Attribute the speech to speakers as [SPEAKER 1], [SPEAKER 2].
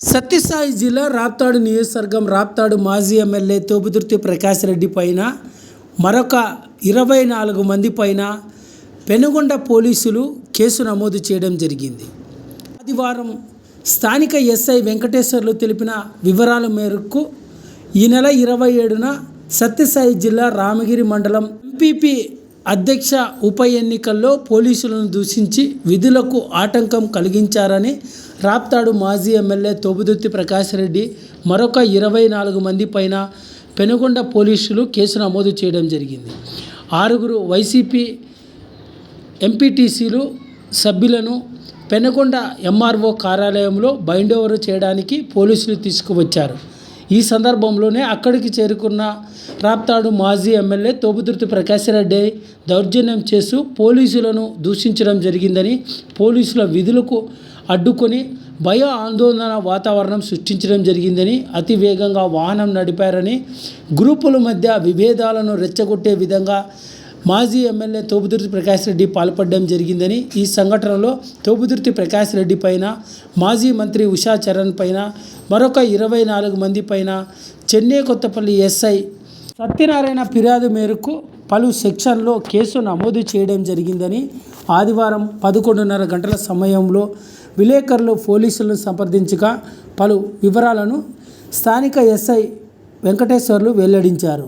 [SPEAKER 1] సత్యసాయి జిల్లా రాప్తాడు నియోజకవర్గం రాప్తాడు మాజీ ఎమ్మెల్యే తోపుదుర్తి ప్రకాష్ రెడ్డి పైన మరొక 24 మంది పైన పెనుగొండ పోలీసులు కేసు నమోదు చేయడం జరిగింది. ఆదివారం స్థానిక ఎస్ఐ వెంకటేశ్వర్లు తెలిపిన వివరాల మేరకు ఈ నెల 27న సత్యసాయి జిల్లా రామగిరి మండలం ఎంపీపీ అధ్యక్ష ఉప ఎన్నికల్లో పోలీసులను దూషించి విధులకు ఆటంకం కలిగించారని రాప్తాడు మాజీ ఎమ్మెల్యే తోపుదుర్తి ప్రకాష్ రెడ్డి మరొక 24 మంది పైన పెనుగొండ పోలీసులు కేసు నమోదు చేయడం జరిగింది. 6 వైసీపీ ఎంపీటీసీలు సభ్యులను పెనుగొండ ఎంఆర్ఓ కార్యాలయంలో బైండ్ ఓవర్ చేయడానికి పోలీసులు తీసుకువచ్చారు. ఈ సందర్భంలోనే అక్కడికి చేరుకున్న రాప్తాడు మాజీ ఎమ్మెల్యే తోపుదుర్తి ప్రకాష్ రెడ్డి దౌర్జన్యం చేస్తూ పోలీసులను దూషించడం జరిగిందని, పోలీసుల విధులకు అడ్డుకొని భయ ఆందోళన వాతావరణం సృష్టించడం జరిగిందని, అతి వేగంగా వాహనం నడిపారని, గ్రూపుల మధ్య విభేదాలను రెచ్చగొట్టే విధంగా మాజీ ఎమ్మెల్యే తోపుదుర్తి ప్రకాష్ రెడ్డి పాల్పడడం జరిగిందని, ఈ సంఘటనలో తోపుదుర్తి ప్రకాష్ రెడ్డి పైన, మాజీ మంత్రి ఉషా చరణ్ పైన, మరొక 24 మంది పైన చెన్నై కొత్తపల్లి ఎస్ఐ సత్యనారాయణ ఫిర్యాదు మేరకు పలు సెక్షన్లో కేసు నమోదు చేయడం జరిగిందని, ఆదివారం 11:30 గంటల సమయంలో విలేకరులు పోలీసులను సంప్రదించగా పలు వివరాలను స్థానిక ఎస్ఐ వెంకటేశ్వర్లు వెల్లడించారు.